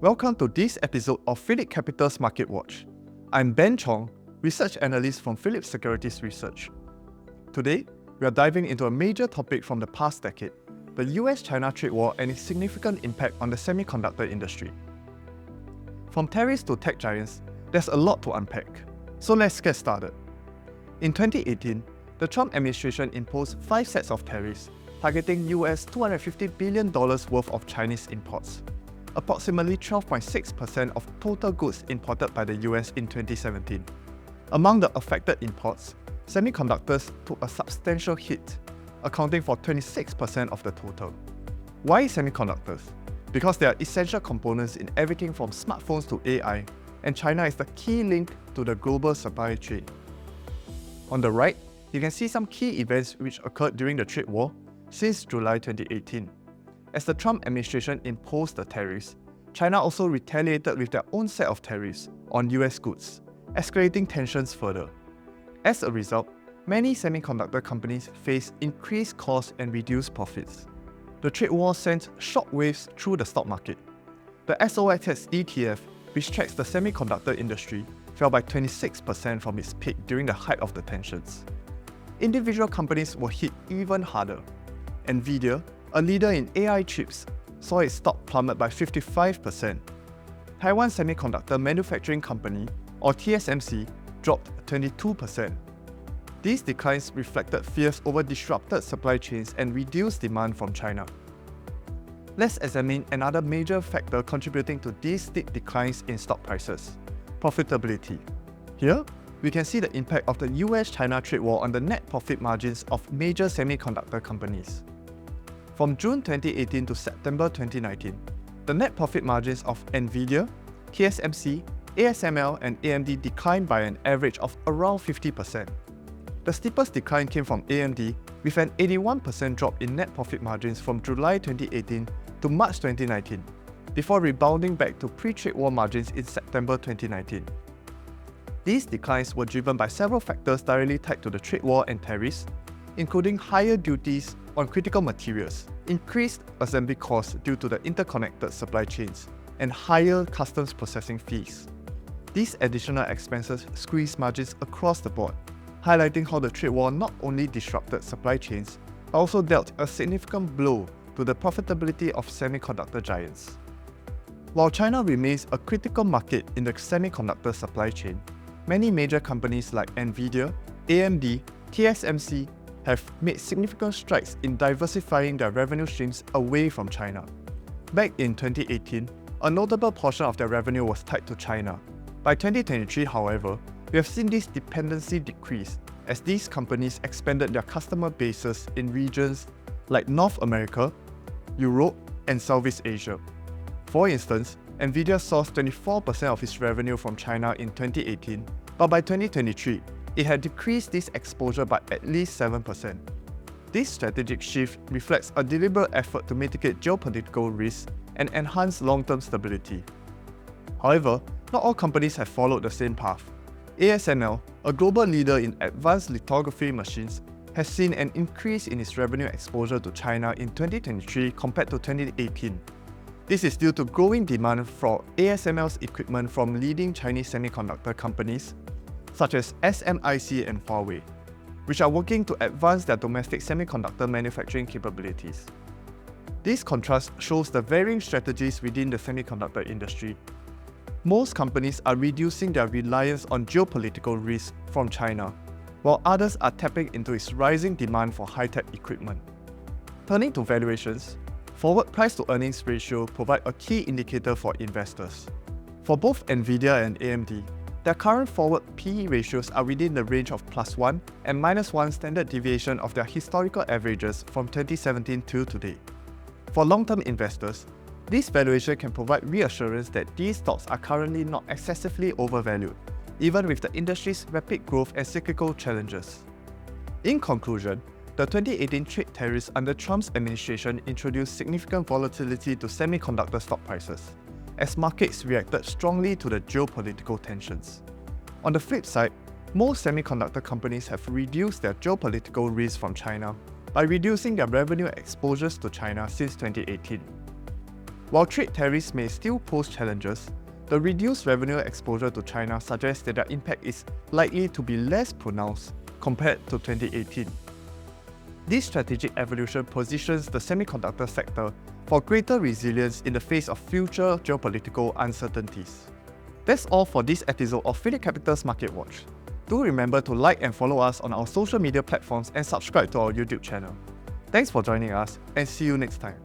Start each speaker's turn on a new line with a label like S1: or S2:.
S1: Welcome to this episode of PhillipCapital's Market Watch. I'm Ben Chong, Research Analyst from Phillip Securities Research. Today, we are diving into a major topic from the past decade, the US-China trade war and its significant impact on the semiconductor industry. From tariffs to tech giants, there's a lot to unpack. So let's get started. In 2018, the Trump administration imposed 5 sets of tariffs targeting US $250 billion worth of Chinese imports, approximately 12.6% of total goods imported by the US in 2017. Among the affected imports, semiconductors took a substantial hit, accounting for 26% of the total. Why semiconductors? Because they are essential components in everything from smartphones to AI, and China is the key link to the global supply chain. On the right, you can see some key events which occurred during the trade war since July 2018. As the Trump administration imposed the tariffs, China also retaliated with their own set of tariffs on US goods, escalating tensions further. As a result, many semiconductor companies faced increased costs and reduced profits. The trade war sent shockwaves through the stock market. The SOXX ETF, which tracks the semiconductor industry, fell by 26% from its peak during the height of the tensions. Individual companies were hit even harder. NVIDIA, a leader in AI chips, saw its stock plummet by 55%. Taiwan Semiconductor Manufacturing Company, or TSMC, dropped 22%. These declines reflected fears over disrupted supply chains and reduced demand from China. Let's examine another major factor contributing to these steep declines in stock prices: profitability. Here, we can see the impact of the US-China trade war on the net profit margins of major semiconductor companies. From June 2018 to September 2019, the net profit margins of NVIDIA, TSMC, ASML, and AMD declined by an average of around 50%. The steepest decline came from AMD, with an 81% drop in net profit margins from July 2018 to March 2019, before rebounding back to pre-trade war margins in September 2019. These declines were driven by several factors directly tied to the trade war and tariffs, including higher duties on critical materials, increased assembly costs due to the interconnected supply chains, and higher customs processing fees. These additional expenses squeezed margins across the board, highlighting how the trade war not only disrupted supply chains, but also dealt a significant blow to the profitability of semiconductor giants. While China remains a critical market in the semiconductor supply chain, many major companies like NVIDIA, AMD, TSMC have made significant strides in diversifying their revenue streams away from China. Back in 2018, a notable portion of their revenue was tied to China. By 2023, however, we have seen this dependency decrease as these companies expanded their customer bases in regions like North America, Europe, and Southeast Asia. For instance, NVIDIA sourced 24% of its revenue from China in 2018, but by 2023, it had decreased this exposure by at least 7%. This strategic shift reflects a deliberate effort to mitigate geopolitical risks and enhance long-term stability. However, not all companies have followed the same path. ASML, a global leader in advanced lithography machines, has seen an increase in its revenue exposure to China in 2023 compared to 2018. This is due to growing demand for ASML's equipment from leading Chinese semiconductor companies such as SMIC and Huawei, which are working to advance their domestic semiconductor manufacturing capabilities. This contrast shows the varying strategies within the semiconductor industry. Most companies are reducing their reliance on geopolitical risks from China, while others are tapping into its rising demand for high-tech equipment. Turning to valuations, forward price-to-earnings ratio provide a key indicator for investors. For both NVIDIA and AMD, their current forward PE ratios are within the range of +1 and -1 standard deviation of their historical averages from 2017 till today. For long-term investors, this valuation can provide reassurance that these stocks are currently not excessively overvalued, even with the industry's rapid growth and cyclical challenges. In conclusion, the 2018 trade tariffs under Trump's administration introduced significant volatility to semiconductor stock prices, as markets reacted strongly to the geopolitical tensions. On the flip side, most semiconductor companies have reduced their geopolitical risk from China by reducing their revenue exposures to China since 2018. While trade tariffs may still pose challenges, the reduced revenue exposure to China suggests that their impact is likely to be less pronounced compared to 2018. This strategic evolution positions the semiconductor sector for greater resilience in the face of future geopolitical uncertainties. That's all for this episode of PhillipCapital's Market Watch. Do remember to like and follow us on our social media platforms and subscribe to our YouTube channel. Thanks for joining us, and see you next time.